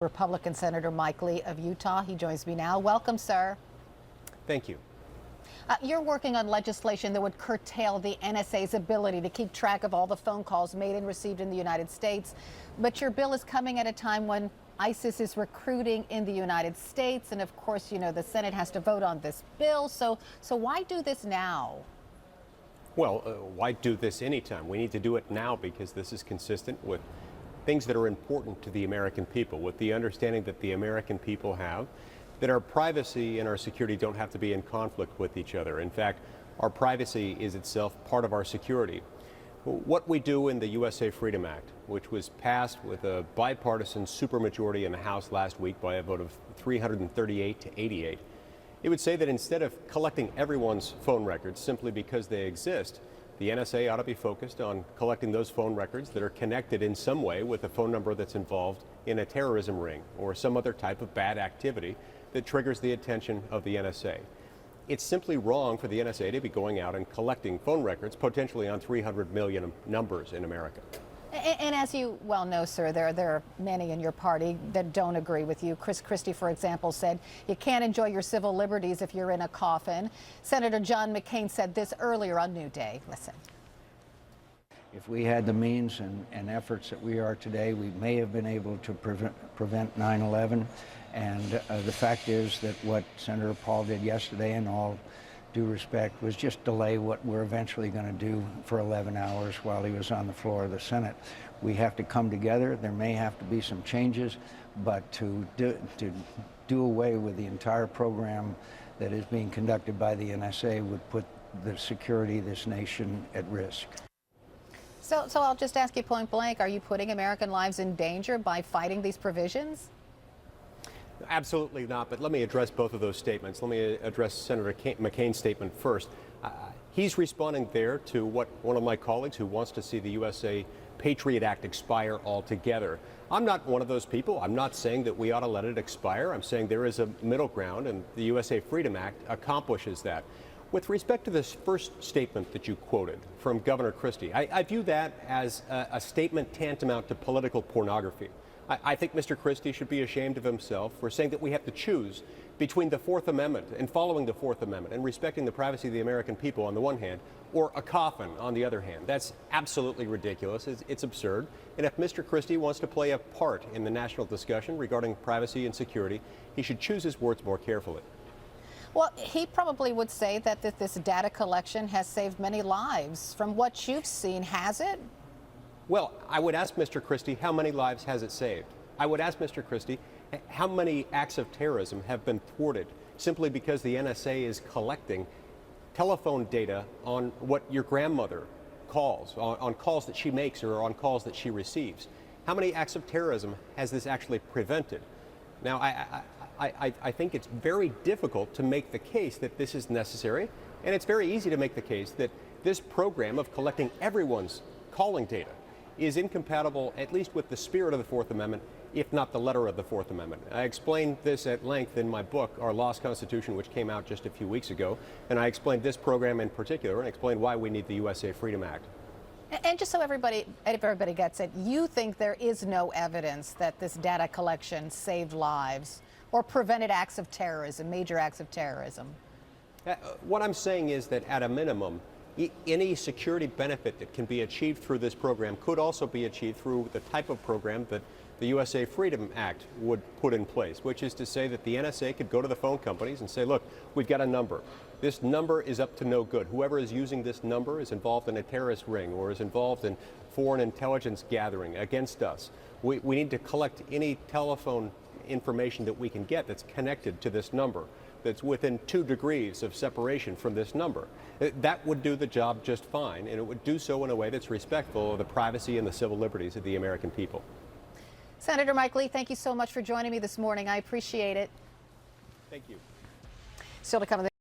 Republican Senator Mike Lee of Utah. He joins me now. Welcome, sir. Thank you. You're working on legislation that would curtail the NSA's ability to keep track of all the phone calls made and received in the United States. But your bill is coming at a time when ISIS is recruiting in the United States. And of course, you know, the Senate has to vote on this bill. So why do this now? Well, why do this anytime? We need to do it now because this is consistent with things that are important to the American people, with the understanding that the American people have, that our privacy and our security don't have to be in conflict with each other. In fact, our privacy is itself part of our security. What we do in the USA Freedom Act, which was passed with a bipartisan supermajority in the House last week by a vote of 338 to 88, it would say that instead of collecting everyone's phone records simply because they exist, the NSA ought to be focused on collecting those phone records that are connected in some way with a phone number that's involved in a terrorism ring or some other type of bad activity that triggers the attention of the NSA. It's simply wrong for the NSA to be going out and collecting phone records potentially on 300 million numbers in America. And as you well know, sir, there are many in your party that don't agree with you. Chris Christie, for example, said you can't enjoy your civil liberties if you're in a coffin. Senator John McCain said this earlier on New Day. Listen. If we had the means and efforts that we are today, we may have been able to prevent 9/11. And the fact is that what Senator Paul did yesterday, in all due respect, was just delay what we're eventually going to do for 11 hours while he was on the floor of the Senate. We have to come together. There may have to be some changes, but to do away with the entire program that is being conducted by the NSA would put the security of this nation at risk. So I'll just ask you point blank, are you putting American lives in danger by fighting these provisions? Absolutely not, but let me address both of those statements. Let me address Senator McCain's statement first. He's responding there to what one of my colleagues who wants to see the USA Patriot Act expire altogether. I'm not one of those people. I'm not saying that we ought to let it expire. I'm saying there is a middle ground, and the USA Freedom Act accomplishes that. With respect to this first statement that you quoted from Governor Christie, I view that as a statement tantamount to political pornography. I think Mr. Christie should be ashamed of himself for saying that we have to choose between the Fourth Amendment and following the Fourth Amendment and respecting the privacy of the American people on the one hand, or a coffin on the other hand. That's absolutely ridiculous. It's absurd. And if Mr. Christie wants to play a part in the national discussion regarding privacy and security, he should choose his words more carefully. Well, he probably would say that this data collection has saved many lives. From what you've seen, has it? Well, I would ask Mr. Christie, how many lives has it saved? I would ask Mr. Christie, how many acts of terrorism have been thwarted simply because the NSA is collecting telephone data on what your grandmother calls, on calls that she makes or on calls that she receives? How many acts of terrorism has this actually prevented? Now, I think it's very difficult to make the case that this is necessary, and it's very easy to make the case that this program of collecting everyone's calling data is incompatible, at least with the spirit of the Fourth Amendment, if not the letter of the Fourth Amendment. I explained this at length in my book, Our Lost Constitution, which came out just a few weeks ago, and I explained this program in particular and explained why we need the USA Freedom Act. And just so everybody gets it, you think there is no evidence that this data collection saved lives or prevented acts of terrorism, major acts of terrorism? What I'm saying is that at a minimum, any security benefit that can be achieved through this program could also be achieved through the type of program that the USA Freedom Act would put in place, which is to say that the NSA could go to the phone companies and say, look, we've got a number. This number is up to no good. Whoever is using this number is involved in a terrorist ring or is involved in foreign intelligence gathering against us. We need to collect any telephone information that we can get that's connected to this number, that's within 2 degrees of separation from this number. That would do the job just fine, and it would do so in a way that's respectful of the privacy and the civil liberties of the American people. Senator Mike Lee, thank you so much for joining me this morning. I appreciate it. Thank you. Still to come.